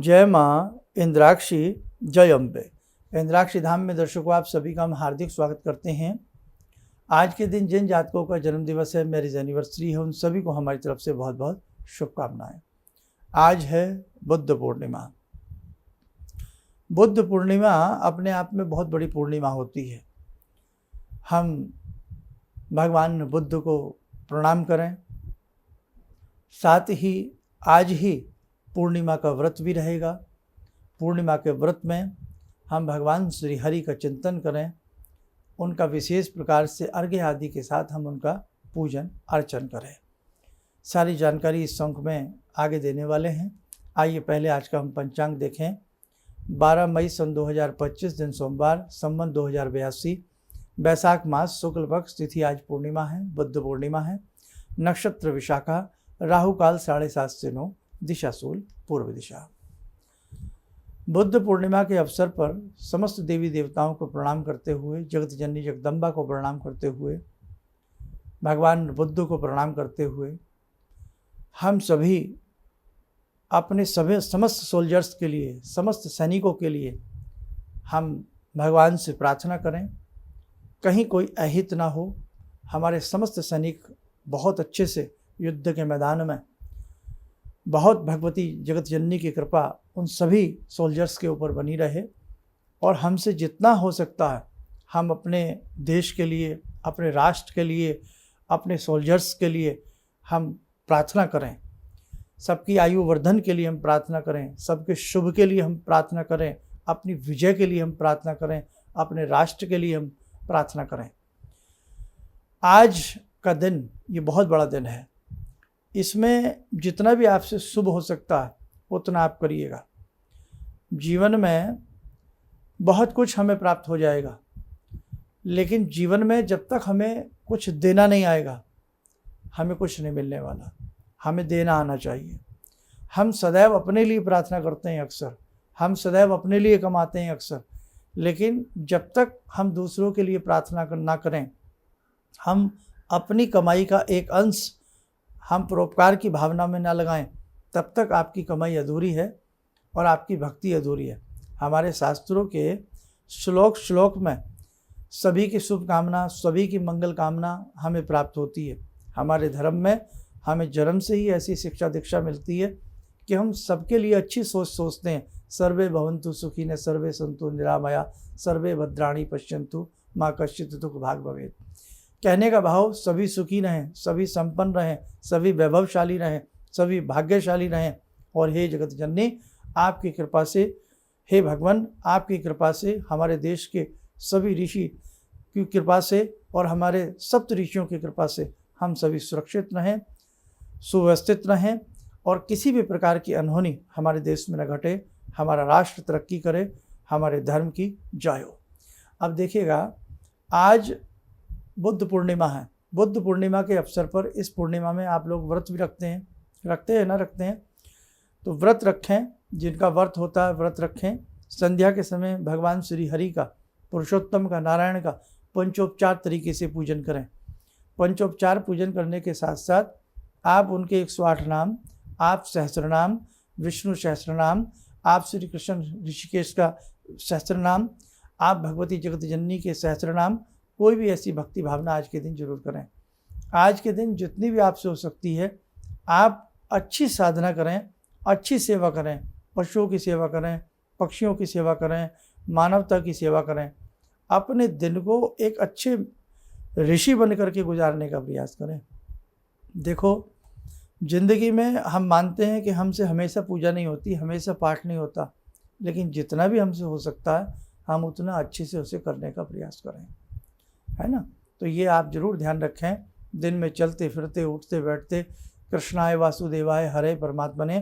जय माँ इंद्राक्षी, जय अम्बे। इंद्राक्षी धाम में दर्शकों आप सभी का हम हार्दिक स्वागत करते हैं। आज के दिन जिन जातकों का जन्म दिवस है, मैरिज एनिवर्सरी है, उन सभी को हमारी तरफ से बहुत बहुत शुभकामनाएं। आज है बुद्ध पूर्णिमा। बुद्ध पूर्णिमा अपने आप में बहुत बड़ी पूर्णिमा होती है। हम भगवान बुद्ध को प्रणाम करें। साथ ही आज ही पूर्णिमा का व्रत भी रहेगा। पूर्णिमा के व्रत में हम भगवान श्री हरि का चिंतन करें, उनका विशेष प्रकार से अर्घ्य आदि के साथ हम उनका पूजन अर्चन करें। सारी जानकारी इस अंक में आगे देने वाले हैं। आइए पहले आज का हम पंचांग देखें। 12 मई सन 2025 दिन सोमवार, संवत 2082, बैसाख मास शुक्ल पक्ष, तिथि आज पूर्णिमा है, बुद्ध पूर्णिमा है। नक्षत्र विशाखा, राहु काल 7:30 से 9, दिशा शूल पूर्व दिशा। बुद्ध पूर्णिमा के अवसर पर समस्त देवी देवताओं को प्रणाम करते हुए, जगत जननी जगदम्बा को प्रणाम करते हुए, भगवान बुद्ध को प्रणाम करते हुए, हम सभी अपने सभी समस्त सोल्जर्स के लिए, समस्त सैनिकों के लिए हम भगवान से प्रार्थना करें कहीं कोई अहित ना हो। हमारे समस्त सैनिक बहुत अच्छे से युद्ध के मैदान में, बहुत भगवती जगत जननी की कृपा उन सभी सोल्जर्स के ऊपर बनी रहे और हमसे जितना हो सकता है हम अपने देश के लिए, अपने राष्ट्र के लिए, अपने सोल्जर्स के लिए हम प्रार्थना करें। सबकी आयु वर्धन के लिए हम प्रार्थना करें, सबके शुभ के लिए हम प्रार्थना करें, अपनी विजय के लिए हम प्रार्थना करें, अपने राष्ट्र के लिए हम प्रार्थना करें। आज का दिन ये बहुत बड़ा दिन है। इसमें जितना भी आपसे शुभ हो सकता है उतना आप करिएगा। जीवन में बहुत कुछ हमें प्राप्त हो जाएगा, लेकिन जीवन में जब तक हमें कुछ देना नहीं आएगा, हमें कुछ नहीं मिलने वाला। हमें देना आना चाहिए। हम सदैव अपने लिए प्रार्थना करते हैं अक्सर, हम सदैव अपने लिए कमाते हैं अक्सर, लेकिन जब तक हम दूसरों के लिए प्रार्थना ना करें, हम अपनी कमाई का एक अंश हम परोपकार की भावना में ना लगाएं, तब तक आपकी कमाई अधूरी है और आपकी भक्ति अधूरी है। हमारे शास्त्रों के श्लोक में सभी की शुभकामना, सभी की मंगल कामना हमें प्राप्त होती है। हमारे धर्म में हमें जन्म से ही ऐसी शिक्षा दीक्षा मिलती है कि हम सबके लिए अच्छी सोच सोचते हैं। सर्वे भवन्तु सुखिनः, सर्वे सन्तु निरामया, सर्वे भद्राणि पश्यन्तु मा कश्चित् दुःख भाग् भवेत्। कहने का भाव सभी सुखी रहें, सभी संपन्न रहें, सभी वैभवशाली रहें, सभी भाग्यशाली रहें। और हे जगत जननी, आपकी कृपा से, हे भगवान, आपकी कृपा से, हमारे देश के सभी ऋषि की कृपा से और हमारे सप्त ऋषियों की कृपा से हम सभी सुरक्षित रहें, सुव्यवस्थित रहें और किसी भी प्रकार की अनहोनी हमारे देश में न घटे, हमारा राष्ट्र तरक्की करे, हमारे धर्म की जय हो। अब देखिएगा, आज बुद्ध पूर्णिमा है। बुद्ध पूर्णिमा के अवसर पर इस पूर्णिमा में आप लोग व्रत भी रखते हैं ना रखते हैं तो व्रत रखें। जिनका व्रत होता है व्रत रखें। संध्या के समय भगवान श्री हरि का, पुरुषोत्तम का, नारायण का पंचोपचार तरीके से पूजन करें। पंचोपचार पूजन करने के साथ साथ आप उनके 108 नाम, आप सहस्रनाम, विष्णु सहस्रनाम, आप श्री कृष्ण ऋषिकेश का सहस्रनाम, आप भगवती जगत जननी के सहस्रनाम, कोई भी ऐसी भक्ति भावना आज के दिन जरूर करें। आज के दिन जितनी भी आपसे हो सकती है आप अच्छी साधना करें, अच्छी सेवा करें, पशुओं की सेवा करें, पक्षियों की सेवा करें, मानवता की सेवा करें। अपने दिन को एक अच्छे ऋषि बन करके गुजारने का प्रयास करें। देखो, जिंदगी में हम मानते हैं कि हमसे हमेशा पूजा नहीं होती, हमेशा पाठ नहीं होता, लेकिन जितना भी हमसे हो सकता है हम उतना अच्छे से उसे करने का प्रयास करें, है ना। तो ये आप जरूर ध्यान रखें। दिन में चलते फिरते, उठते बैठते कृष्णाय वासुदेवाय हरे परमात्मने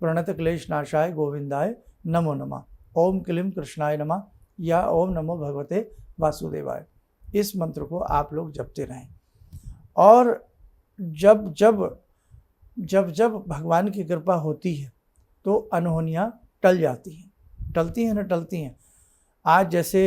प्रणत क्लेश नाशाय गोविंदाय नमो नमः, ओम क्लीं कृष्णाय नमः या ओम नमो भगवते वासुदेवाय, इस मंत्र को आप लोग जपते रहें। और जब जब भगवान की कृपा होती है तो अनहोनियाँ टल जाती हैं। आज जैसे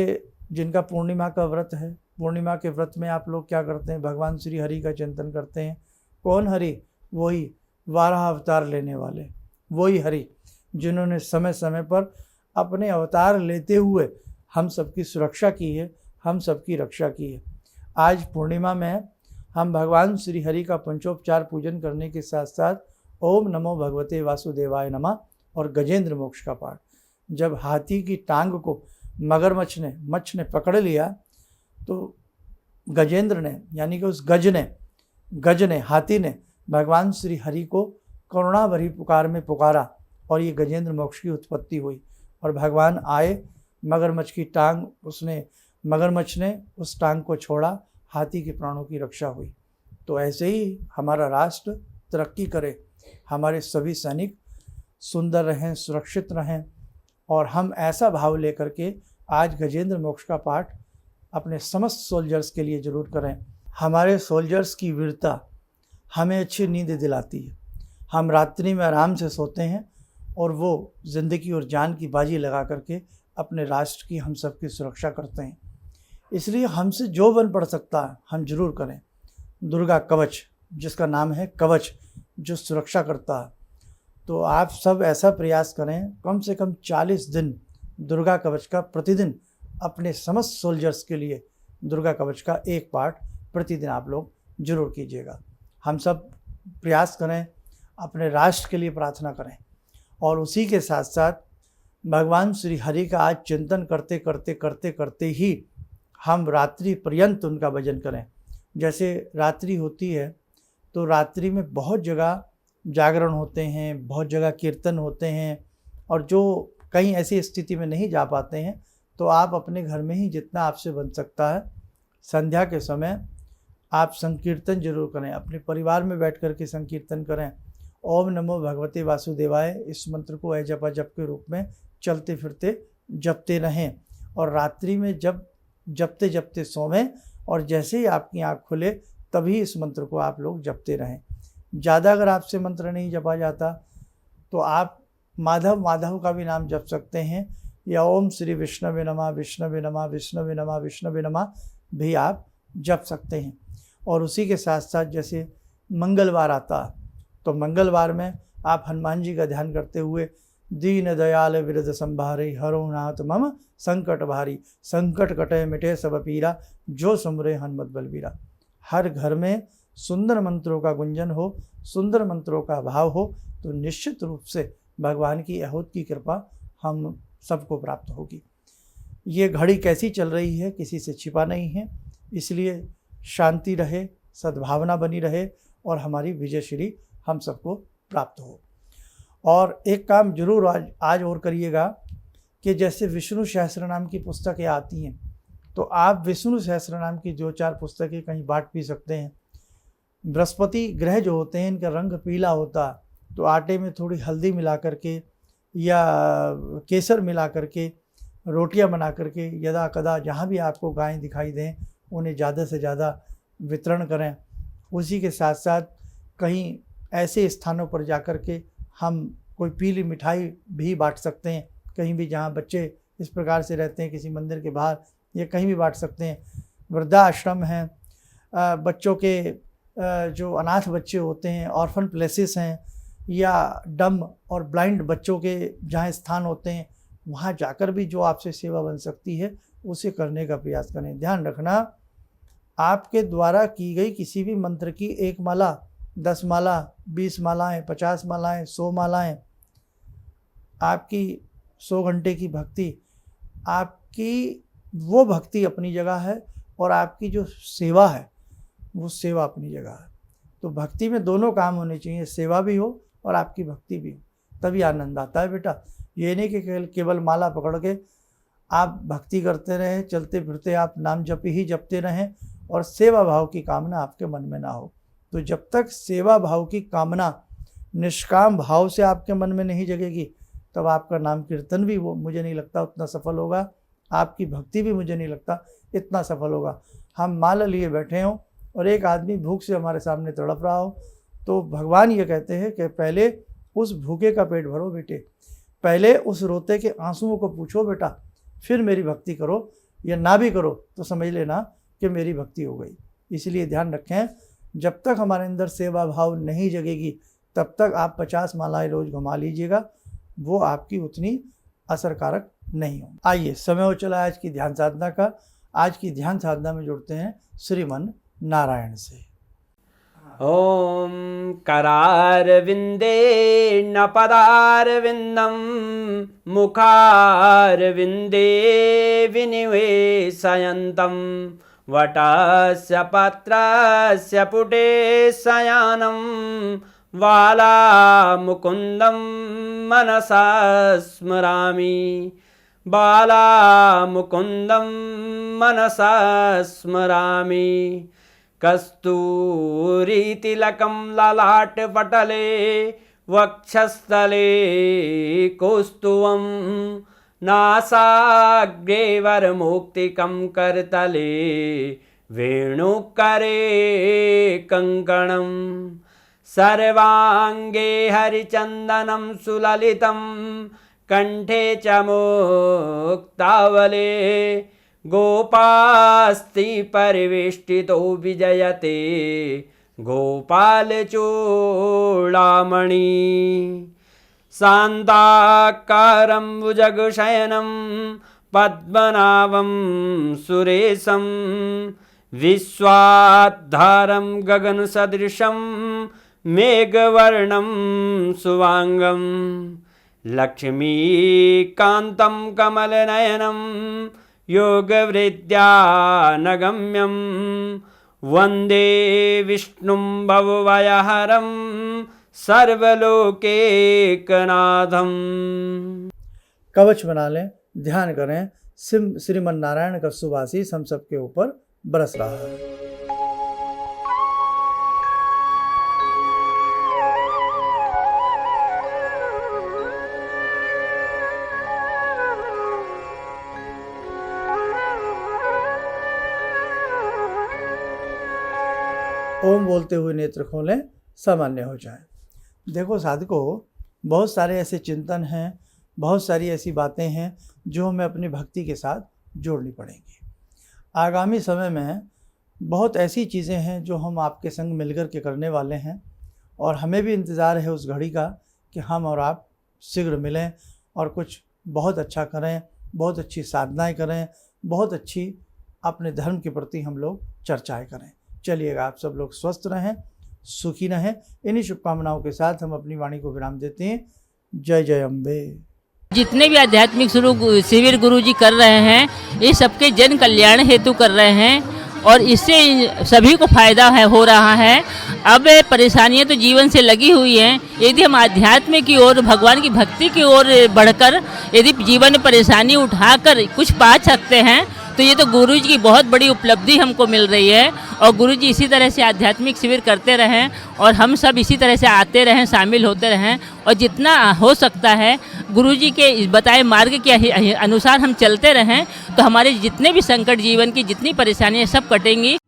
जिनका पूर्णिमा का व्रत है, पूर्णिमा के व्रत में आप लोग क्या करते हैं? भगवान श्री हरि का चिंतन करते हैं। कौन हरि? वही 12 अवतार लेने वाले, वही हरि जिन्होंने समय समय पर अपने अवतार लेते हुए हम सबकी सुरक्षा की है, हम सबकी रक्षा की है। आज पूर्णिमा में हम भगवान श्री हरि का पंचोपचार पूजन करने के साथ साथ ओम नमो भगवते वासुदेवाय नमः और गजेंद्र मोक्ष का पाठ। जब हाथी की टांग को मगरमच्छ ने पकड़ लिया तो गजेंद्र ने, यानी कि उस गज ने हाथी ने भगवान श्री हरि को करुणा भरी पुकार में पुकारा और ये गजेंद्र मोक्ष की उत्पत्ति हुई। और भगवान आए, मगरमच्छ ने उस टांग को छोड़ा, हाथी के प्राणों की रक्षा हुई। तो ऐसे ही हमारा राष्ट्र तरक्की करे, हमारे सभी सैनिक सुंदर रहें, सुरक्षित रहें, और हम ऐसा भाव लेकर के आज गजेंद्र मोक्ष का पाठ अपने समस्त सोल्जर्स के लिए ज़रूर करें। हमारे सोल्जर्स की वीरता हमें अच्छी नींद दिलाती है। हम रात्रि में आराम से सोते हैं और वो ज़िंदगी और जान की बाजी लगा करके अपने राष्ट्र की, हम सब की सुरक्षा करते हैं। इसलिए हमसे जो बन पड़ सकता है हम जरूर करें। दुर्गा कवच, जिसका नाम है कवच, जो सुरक्षा करता है, तो आप सब ऐसा प्रयास करें, कम से कम 40 दिन दुर्गा कवच का प्रतिदिन अपने समस्त सोल्जर्स के लिए दुर्गा कवच का एक पाठ प्रतिदिन आप लोग जरूर कीजिएगा। हम सब प्रयास करें, अपने राष्ट्र के लिए प्रार्थना करें, और उसी के साथ साथ भगवान श्री हरि का आज चिंतन करते ही हम रात्रि पर्यंत उनका भजन करें। जैसे रात्रि होती है तो रात्रि में बहुत जगह जागरण होते हैं, बहुत जगह कीर्तन होते हैं, और जो कहीं ऐसी स्थिति में नहीं जा पाते हैं तो आप अपने घर में ही जितना आपसे बन सकता है संध्या के समय आप संकीर्तन जरूर करें। अपने परिवार में बैठ कर के संकीर्तन करें। ओम नमो भगवते वासुदेवाय, इस मंत्र को जपा जप के रूप में चलते फिरते जपते रहें, और रात्रि में जब जपते जपते सोवें, और जैसे ही आपकी आँख खुले तभी इस मंत्र को आप लोग जपते रहें। ज़्यादा अगर आपसे मंत्र नहीं जपा जाता तो आप माधव का भी नाम जप सकते हैं, या ओम श्री विष्णवे नमः विष्णवे नमः विष्णवे नमः विष्णवे नमः भी आप जप सकते हैं। और उसी के साथ साथ जैसे मंगलवार आता तो मंगलवार में आप हनुमान जी का ध्यान करते हुए दीन दयाल विरद संभारे हरो नाथ मम संकट भारी, संकट कटे मिटे सब पीरा, जो सुमरे हनुमत बलबीरा। हर घर में सुंदर मंत्रों का गुंजन हो, सुंदर मंत्रों का भाव हो, तो निश्चित रूप से भगवान की अहोत की कृपा हम सबको प्राप्त होगी। ये घड़ी कैसी चल रही है किसी से छिपा नहीं है, इसलिए शांति रहे, सद्भावना बनी रहे, और हमारी विजयश्री हम सबको प्राप्त हो। और एक काम जरूर आज और करिएगा कि जैसे विष्णु सहस्त्रनाम की पुस्तकें आती हैं तो आप विष्णु सहस्त्रनाम की 2-4 पुस्तकें कहीं बांट भी सकते हैं। बृहस्पति ग्रह जो होते हैं इनका रंग पीला होता है, तो आटे में थोड़ी हल्दी मिला करके या केसर मिला करके रोटियां बना करके यदा कदा जहाँ भी आपको गायें दिखाई दें उन्हें ज़्यादा से ज़्यादा वितरण करें। उसी के साथ साथ कहीं ऐसे स्थानों पर जाकर के हम कोई पीली मिठाई भी बांट सकते हैं, कहीं भी जहाँ बच्चे इस प्रकार से रहते हैं, किसी मंदिर के बाहर या कहीं भी बांट सकते हैं। वृद्धाश्रम हैं, बच्चों के जो अनाथ बच्चे होते हैं, ऑर्फन प्लेसेस हैं, या डम और ब्लाइंड बच्चों के जहाँ स्थान होते हैं, वहाँ जाकर भी जो आपसे सेवा बन सकती है उसे करने का प्रयास करें। ध्यान रखना, आपके द्वारा की गई किसी भी मंत्र की 1 माला, 10 माला, 20 मालाएँ, 50 मालाएँ, 100 मालाएँ, आपकी 100 घंटे की भक्ति, आपकी वो भक्ति अपनी जगह है, और आपकी जो सेवा है वो सेवा अपनी जगह है। तो भक्ति में दोनों काम होने चाहिए, सेवा भी हो और आपकी भक्ति भी हो, तभी आनंद आता है बेटा। ये नहीं कि केवल माला पकड़ के आप भक्ति करते रहें, चलते फिरते आप नाम जपते रहें और सेवा भाव की कामना आपके मन में ना हो। तो जब तक सेवा भाव की कामना निष्काम भाव से आपके मन में नहीं जगेगी तब आपका नाम कीर्तन भी वो मुझे नहीं लगता उतना सफल होगा, आपकी भक्ति भी मुझे नहीं लगता इतना सफल होगा। हम माला लिए बैठे हों और एक आदमी भूख से हमारे सामने तड़प रहा हो, तो भगवान ये कहते हैं कि पहले उस भूखे का पेट भरो बेटे, पहले उस रोते के आंसुओं को पूछो बेटा, फिर मेरी भक्ति करो, या ना भी करो तो समझ लेना कि मेरी भक्ति हो गई। इसलिए ध्यान रखें, जब तक हमारे अंदर सेवा भाव नहीं जगेगी तब तक आप 50 मालाएं रोज़ घुमा लीजिएगा, वो आपकी उतनी असरकारक नहीं हो। आइए, समय हो चला आज की ध्यान साधना का। आज की ध्यान साधना में जुड़ते हैं श्रीमन नारायण से। ओम करारविंदे न पदारविंदम मुखारविंदे विनिवेशयन्तं वटस्य पत्रस्य पुटे शयानं बालामुकुन्दं मनसा स्मरामि बालामुकुन्दं मनसा स्मरामि कस्तूरीतिलकं ललाटपटले वक्षस्थले कौस्तुभं नासाग्रे वरमौक्तिकं करतले वेणुकरे कङ्कणं सर्वाङ्गे हरिचन्दनं सुललितं कंठे च मुक्तावले गोपास्ति परिवेष्टितो विजयते गोपालचूडामणि शान्ताकारं भुजगशयनं पद्मनाभं सुरेशं विश्वाधारं गगनसदृशं मेघवर्णं शुभांगं लक्ष्मीकान्तं कमलनयनं योगवृद्ध्यानगम्यं वन्दे विष्णुं भवभयहरं सर्वलोकैकनाथं। कवच बना लें, ध्यान करें। श्रीमन नारायण का शुभ आशीष हम सबके ऊपर बरस रहा है। ओम बोलते हुए नेत्र खोलें, सामान्य हो जाएं। देखो साधकों, बहुत सारे ऐसे चिंतन हैं, बहुत सारी ऐसी बातें हैं जो हमें अपनी भक्ति के साथ जोड़नी पड़ेंगी। आगामी समय में बहुत ऐसी चीज़ें हैं जो हम आपके संग मिलकर के करने वाले हैं, और हमें भी इंतज़ार है उस घड़ी का कि हम और आप शीघ्र मिलें और कुछ बहुत अच्छा करें, बहुत अच्छी साधनाएं करें, बहुत अच्छी अपने धर्म के प्रति हम लोग चर्चाएं करें। चलिएगा, आप सब लोग स्वस्थ रहें, सुखी रहें। इन्हीं शुभकामनाओं के साथ हम अपनी वाणी को विराम देते हैं। जय जय अम्बे। जितने भी आध्यात्मिक शिविर गुरु जी कर रहे हैं, ये सबके जन कल्याण हेतु कर रहे हैं और इससे सभी को फायदा हो रहा है। अब परेशानियां तो जीवन से लगी हुई हैं, यदि हम आध्यात्म की ओर, भगवान की भक्ति की ओर बढ़कर यदि जीवन में परेशानी उठाकर कुछ पा सकते हैं तो ये तो गुरु जी की बहुत बड़ी उपलब्धि हमको मिल रही है। और गुरु जी इसी तरह से आध्यात्मिक शिविर करते रहें और हम सब इसी तरह से आते रहें, शामिल होते रहें, और जितना हो सकता है गुरु जी के बताए मार्ग के अनुसार हम चलते रहें तो हमारे जितने भी संकट, जीवन की जितनी परेशानियां सब कटेंगी।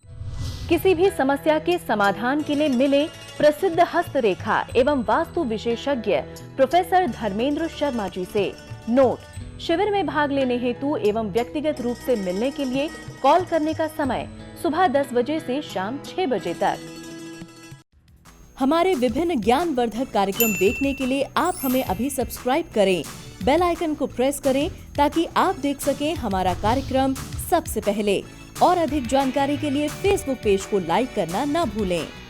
किसी भी समस्या के समाधान के लिए मिले प्रसिद्ध हस्तरेखा एवं वास्तु विशेषज्ञ प्रोफेसर धर्मेंद्र शर्मा जी से। नोट: शिविर में भाग लेने हेतु एवं व्यक्तिगत रूप से मिलने के लिए कॉल करने का समय सुबह 10 बजे से शाम 6 बजे तक। हमारे विभिन्न ज्ञानवर्धक कार्यक्रम देखने के लिए आप हमें अभी सब्सक्राइब करें, बेल आइकन को प्रेस करें ताकि आप देख सकें हमारा कार्यक्रम सबसे पहले। और अधिक जानकारी के लिए फेसबुक पेज को लाइक करना न भूलें।